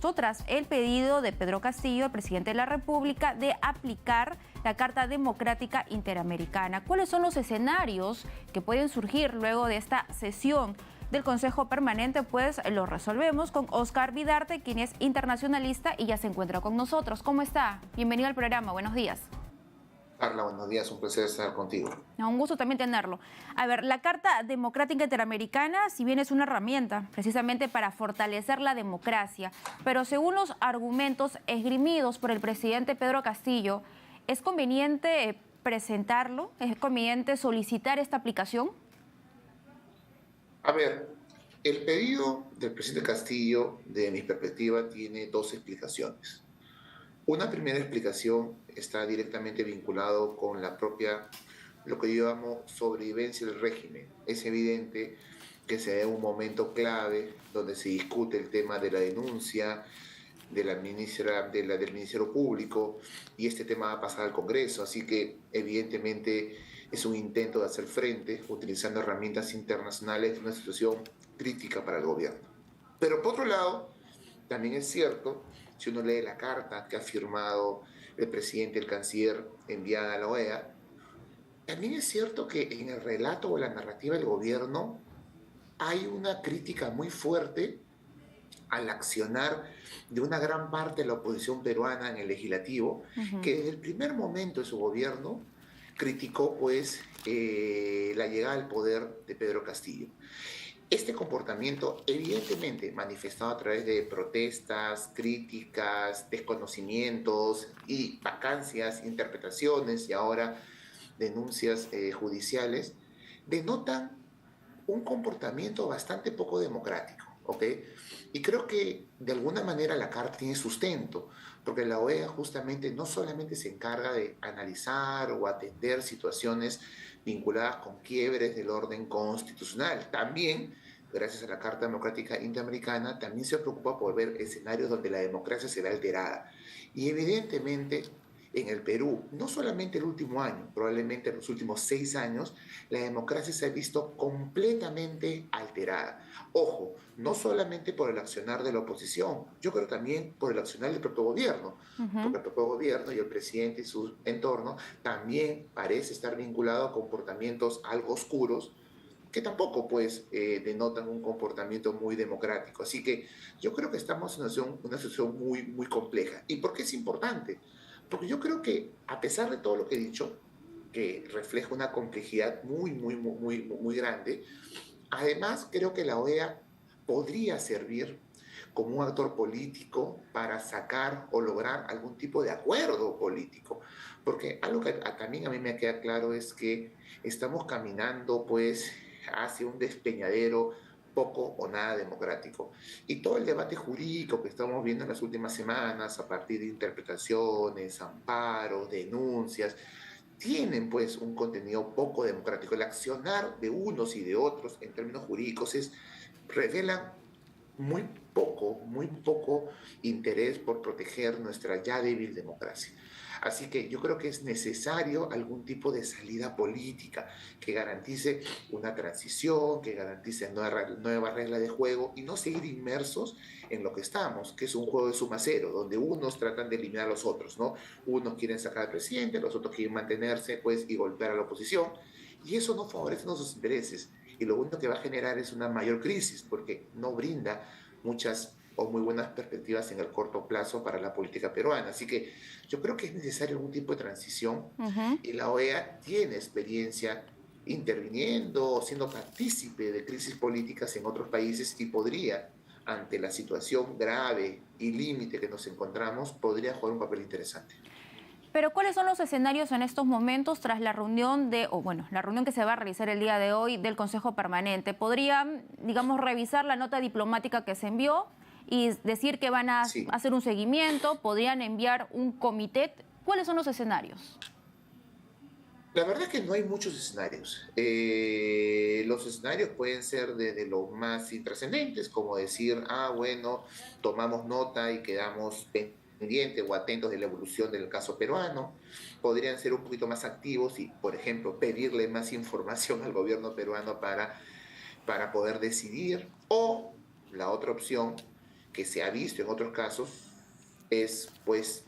esto tras el pedido de Pedro Castillo, el presidente de la República, de aplicar la Carta Democrática Interamericana. ¿Cuáles son los escenarios que pueden surgir luego de esta sesión del Consejo Permanente? Pues lo resolvemos con Oscar Vidarte, quien es internacionalista y ya se encuentra con nosotros. ¿Cómo está? Bienvenido al programa. Buenos días. Carla, buenos días, un placer estar contigo. Un gusto también tenerlo. A ver, la Carta Democrática Interamericana, si bien es una herramienta precisamente para fortalecer la democracia, pero según los argumentos esgrimidos por el presidente Pedro Castillo, ¿es conveniente presentarlo? ¿Es conveniente solicitar esta aplicación? A ver, el pedido del presidente Castillo, de mi perspectiva, tiene dos explicaciones. Una primera explicación está directamente vinculado con la propia, lo que yo llamo sobrevivencia del régimen. Es evidente que se da un momento clave donde se discute el tema de la denuncia de la ministra, del Ministerio Público, y este tema va a pasar al Congreso, así que evidentemente es un intento de hacer frente utilizando herramientas internacionales de una situación crítica para el gobierno. Pero por otro lado, también es cierto, si uno lee la carta que ha firmado el presidente, el canciller, enviada a la OEA, también es cierto que en el relato o la narrativa del gobierno hay una crítica muy fuerte al accionar de una gran parte de la oposición peruana en el legislativo, que desde el primer momento de su gobierno criticó pues la llegada al poder de Pedro Castillo. Este comportamiento, evidentemente manifestado a través de protestas, críticas, desconocimientos y vacancias, interpretaciones y ahora denuncias judiciales, denotan un comportamiento bastante poco democrático, ¿ok? Y creo que de alguna manera la Carta tiene sustento, porque la OEA justamente no solamente se encarga de analizar o atender situaciones vinculadas con quiebres del orden constitucional, también, gracias a la Carta Democrática Interamericana, también se preocupa por ver escenarios donde la democracia se ve alterada. Y evidentemente, en el Perú, no solamente el último año, probablemente en los últimos 6 años, la democracia se ha visto completamente alterada. Ojo, no solamente por el accionar de la oposición, yo creo también por el accionar del propio gobierno, porque el propio gobierno y el presidente y su entorno también parece estar vinculado a comportamientos algo oscuros, que tampoco pues denotan un comportamiento muy democrático. Así que yo creo que estamos en una situación muy, muy compleja. ¿Y por qué es importante? Porque yo creo que a pesar de todo lo que he dicho, que refleja una complejidad muy, muy, muy, muy, muy grande, además creo que la OEA podría servir como un actor político para sacar o lograr algún tipo de acuerdo político. Porque algo que también a mí me queda claro es que estamos caminando pues hacia un despeñadero poco o nada democrático. Y todo el debate jurídico que estamos viendo en las últimas semanas a partir de interpretaciones, amparos, denuncias, tienen pues un contenido poco democrático. El accionar de unos y de otros en términos jurídicos revelan muy poco interés por proteger nuestra ya débil democracia. Así que yo creo que es necesario algún tipo de salida política que garantice una transición, que garantice nuevas reglas de juego y no seguir inmersos en lo que estamos, que es un juego de suma cero, donde unos tratan de eliminar a los otros, ¿no? Unos quieren sacar al presidente, los otros quieren mantenerse, pues, y golpear a la oposición. Y eso no favorece nuestros intereses. Y lo único que va a generar es una mayor crisis, porque no brinda muchas o muy buenas perspectivas en el corto plazo para la política peruana. Así que yo creo que es necesario algún tipo de transición y la OEA tiene experiencia interviniendo, siendo partícipe de crisis políticas en otros países y podría, ante la situación grave y límite que nos encontramos, podría jugar un papel interesante. Pero ¿cuáles son los escenarios en estos momentos tras la reunión la reunión que se va a realizar el día de hoy del Consejo Permanente? ¿Podrían, digamos, revisar la nota diplomática que se envió y decir que van a hacer un seguimiento? ¿Podrían enviar un comité? ¿Cuáles son los escenarios? La verdad es que no hay muchos escenarios. Los escenarios pueden ser desde los más intrascendentes, como decir, bueno, tomamos nota y quedamos pendientes o atentos de la evolución del caso peruano. Podrían ser un poquito más activos y, por ejemplo, pedirle más información al gobierno peruano para poder decidir. O la otra opción, que se ha visto en otros casos es pues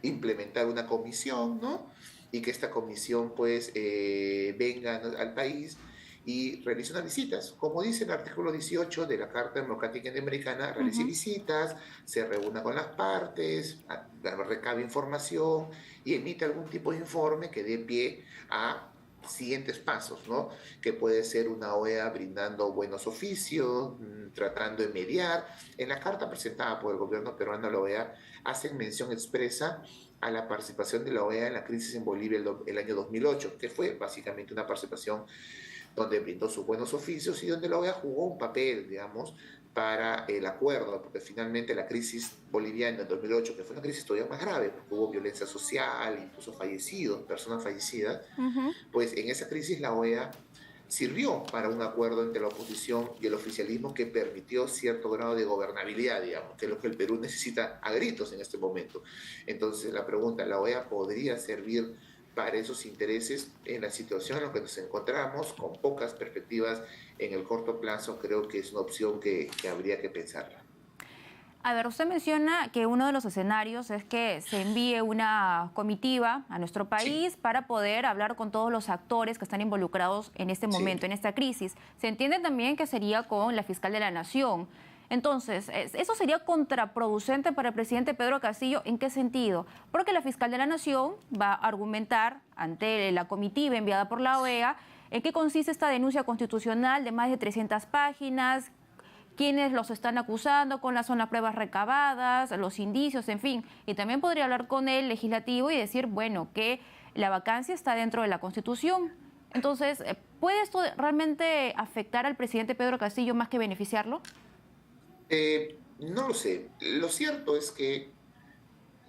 implementar una comisión, ¿no? Y que esta comisión pues venga al país y realice unas visitas. Como dice el artículo 18 de la Carta Democrática Interamericana, realice Ujú. visitas, se reúna con las partes, recabe información y emite algún tipo de informe que dé pie a siguientes pasos, ¿no? Que puede ser una OEA brindando buenos oficios, tratando de mediar. En la carta presentada por el gobierno peruano a la OEA hacen mención expresa a la participación de la OEA en la crisis en Bolivia el año 2008, que fue básicamente una participación donde brindó sus buenos oficios y donde la OEA jugó un papel, digamos, para el acuerdo, porque finalmente la crisis boliviana en 2008, que fue una crisis todavía más grave, porque hubo violencia social, incluso fallecidos, personas fallecidas, Ujú. pues en esa crisis la OEA sirvió para un acuerdo entre la oposición y el oficialismo que permitió cierto grado de gobernabilidad, digamos, que es lo que el Perú necesita a gritos en este momento. Entonces la pregunta, ¿la OEA podría servir para esos intereses en la situación en la que nos encontramos, con pocas perspectivas en el corto plazo? Creo que es una opción que habría que pensarla. A ver, usted menciona que uno de los escenarios es que se envíe una comitiva a nuestro Sí, país para poder hablar con todos los actores que están involucrados en este sí. momento, en esta crisis. Se entiende también que sería con la fiscal de la Nación. Entonces, ¿eso sería contraproducente para el presidente Pedro Castillo? ¿En qué sentido? Porque la fiscal de la Nación va a argumentar ante la comitiva enviada por la OEA en qué consiste esta denuncia constitucional de más de 300 páginas, quiénes los están acusando, cuáles son las pruebas recabadas, los indicios, en fin. Y también podría hablar con el legislativo y decir, bueno, que la vacancia está dentro de la Constitución. Entonces, ¿puede esto realmente afectar al presidente Pedro Castillo más que beneficiarlo? No lo sé. Lo cierto es que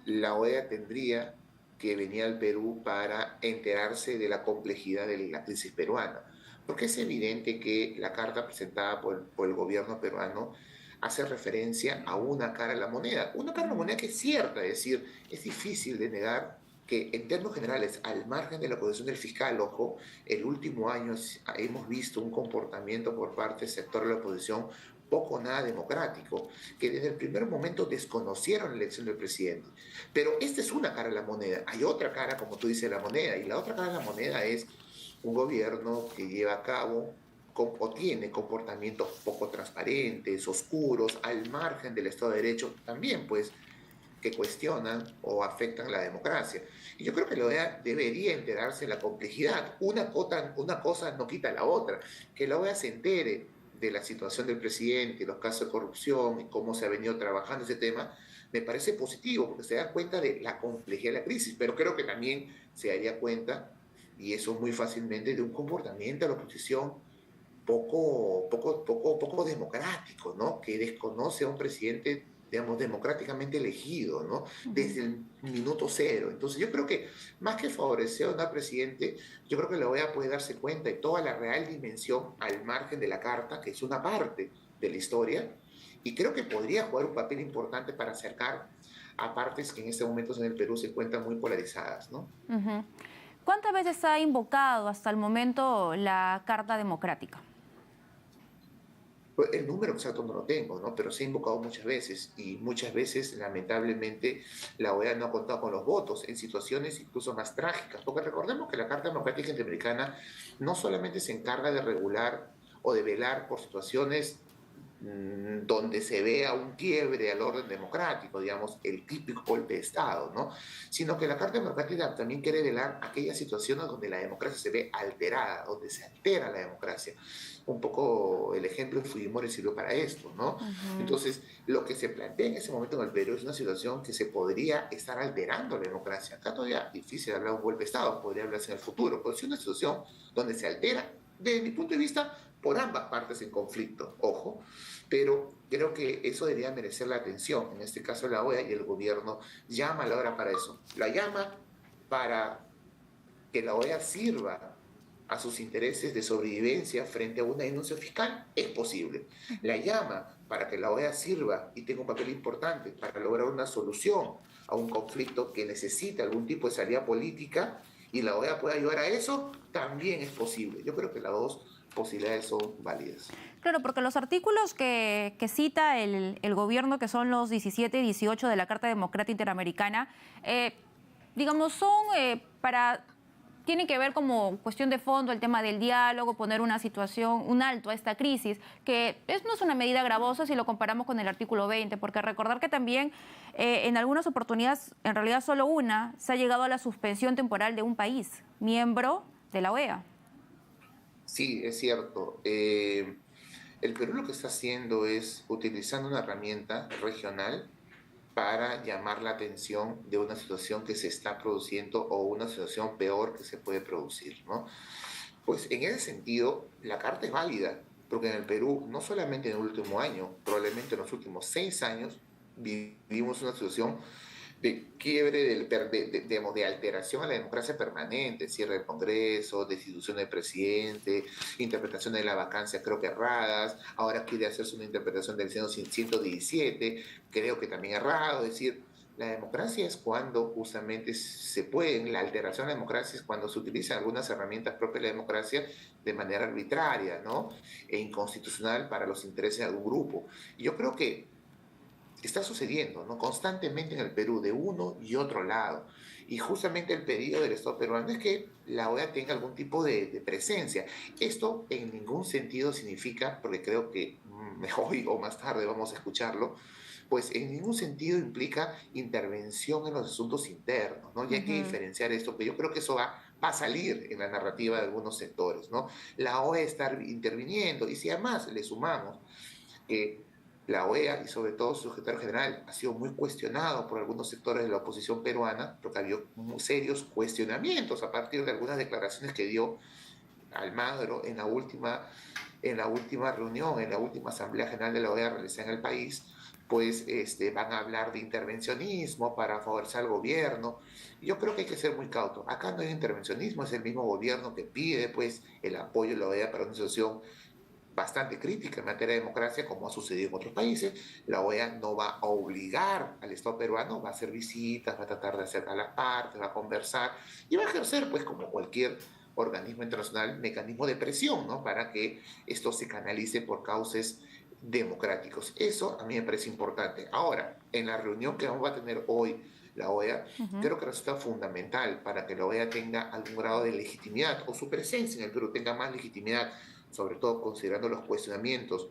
la OEA tendría que venir al Perú para enterarse de la complejidad de la crisis peruana, porque es evidente que la carta presentada por el gobierno peruano hace referencia a una cara de la moneda, una cara de la moneda que es cierta, es decir, es difícil de negar que en términos generales, al margen de la posición del fiscal, ojo, el último año hemos visto un comportamiento por parte del sector de la oposición poco nada democrático, que desde el primer momento desconocieron la elección del presidente. Pero esta es una cara de la moneda. Hay otra cara, como tú dices, de la moneda. Y la otra cara de la moneda es un gobierno que lleva a cabo o tiene comportamientos poco transparentes, oscuros, al margen del Estado de Derecho, también pues que cuestionan o afectan la democracia. Y yo creo que la OEA debería enterarse de la complejidad. Una cosa no quita la otra. Que la OEA se entere de la situación del presidente, los casos de corrupción y cómo se ha venido trabajando ese tema, me parece positivo porque se da cuenta de la complejidad de la crisis, pero creo que también se daría cuenta, y eso muy fácilmente, de un comportamiento de la oposición poco democrático, ¿no? Que desconoce a un presidente, digamos, democráticamente elegido, ¿no? Ujú. Desde el minuto cero. Entonces yo creo que más que favorecer a un presidente, yo creo que la OEA puede darse cuenta de toda la real dimensión al margen de la carta, que es una parte de la historia, y creo que podría jugar un papel importante para acercar a partes que en este momento en el Perú se encuentran muy polarizadas, ¿no? Ujú. ¿Cuántas veces ha invocado hasta el momento la Carta Democrática? Pues, el número exacto no lo tengo, ¿no? Pero se ha invocado muchas veces y muchas veces, lamentablemente, la OEA no ha contado con los votos en situaciones incluso más trágicas, porque recordemos que la Carta Democrática Interamericana no solamente se encarga de regular o de velar por situaciones donde se vea un quiebre al orden democrático, digamos, el típico golpe de Estado, ¿no? Sino que la Carta Democrática también quiere velar aquellas situaciones donde la democracia se ve alterada, donde se altera la democracia. Un poco el ejemplo de Fujimori sirvió para esto, ¿no? Ujú. Entonces, lo que se plantea en ese momento en el Perú es una situación que se podría estar alterando la democracia. Acá todavía es difícil hablar de un golpe de Estado, podría hablarse en el futuro, pero es una situación donde se altera, desde mi punto de vista, por ambas partes en conflicto, ojo, pero creo que eso debería merecer la atención. En este caso la OEA y el gobierno llama a la hora para eso. La llama para que la OEA sirva a sus intereses de sobrevivencia frente a una denuncia fiscal, es posible. La llama para que la OEA sirva y tenga un papel importante para lograr una solución a un conflicto que necesita algún tipo de salida política y la OEA puede ayudar a eso, también es posible. Yo creo que las dos posibilidades son válidas. Claro, porque los artículos que cita el gobierno, que son los 17 y 18 de la Carta Democrática Interamericana, digamos, son tienen que ver como cuestión de fondo el tema del diálogo, poner una situación, un alto a esta crisis, que no es una medida gravosa si lo comparamos con el artículo 20, porque recordar que también en algunas oportunidades, en realidad solo una, se ha llegado a la suspensión temporal de un país, miembro de la OEA. Sí, es cierto. El Perú lo que está haciendo es utilizando una herramienta regional para llamar la atención de una situación que se está produciendo o una situación peor que se puede producir, ¿no? Pues en ese sentido, la carta es válida, porque en el Perú, no solamente en el último año, probablemente en los últimos 6 años, vivimos una situación de quiebre, de alteración a la democracia permanente, cierre del Congreso, destitución del presidente, interpretación de la vacancia creo que erradas, ahora quiere hacerse una interpretación del 117, creo que también errado, es decir, la democracia es cuando justamente se pueden, la alteración de la democracia es cuando se utilizan algunas herramientas propias de la democracia de manera arbitraria, ¿no? E inconstitucional para los intereses de algún grupo. Y yo creo que está sucediendo, ¿no? Constantemente en el Perú, de uno y otro lado. Y justamente el pedido del Estado peruano es que la OEA tenga algún tipo de presencia. Esto en ningún sentido significa, porque creo que hoy o más tarde vamos a escucharlo, pues en ningún sentido implica intervención en los asuntos internos, ¿no? Y hay que diferenciar esto, porque yo creo que eso va a salir en la narrativa de algunos sectores, ¿no? La OEA está interviniendo, y si además le sumamos que la OEA y sobre todo su secretario general ha sido muy cuestionado por algunos sectores de la oposición peruana, porque había muy serios cuestionamientos a partir de algunas declaraciones que dio Almagro en la última reunión, en la última Asamblea General de la OEA realizada en el país, pues van a hablar de intervencionismo para favorecer al gobierno. Yo creo que hay que ser muy cauto. Acá no hay intervencionismo, es el mismo gobierno que pide pues, el apoyo de la OEA para una situación bastante crítica en materia de democracia, como ha sucedido en otros países. La OEA no va a obligar al Estado peruano, va a hacer visitas, va a tratar de acercar a las partes, va a conversar y va a ejercer, pues como cualquier organismo internacional, mecanismo de presión, ¿no? Para que esto se canalice por cauces democráticos. Eso a mí me parece importante. Ahora, en la reunión que vamos a tener hoy la OEA, creo que resulta fundamental para que la OEA tenga algún grado de legitimidad o su presencia en el Perú tenga más legitimidad, sobre todo considerando los cuestionamientos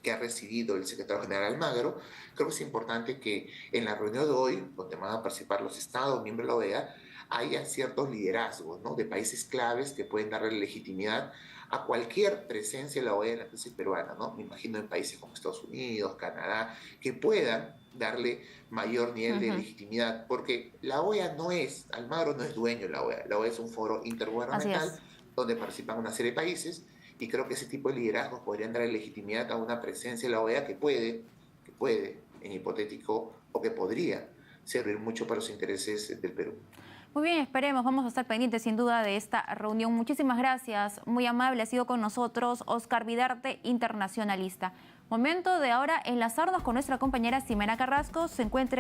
que ha recibido el secretario general Almagro. Creo que es importante que en la reunión de hoy, donde van a participar los estados miembros de la OEA, haya ciertos liderazgos, ¿no? De países claves que pueden darle legitimidad a cualquier presencia de la OEA en la crisis peruana, ¿no? Me imagino en países como Estados Unidos, Canadá, que puedan darle mayor nivel de legitimidad, porque la OEA no es, Almagro no es dueño de la OEA es un foro intergubernamental donde participan una serie de países, y creo que ese tipo de liderazgos podrían darle legitimidad a una presencia de la OEA que puede, en hipotético, o que podría servir mucho para los intereses del Perú. Muy bien, esperemos, vamos a estar pendientes sin duda de esta reunión. Muchísimas gracias, muy amable ha sido con nosotros Oscar Vidarte, internacionalista. Momento de ahora enlazarnos con nuestra compañera Ximena Carrasco, se encuentra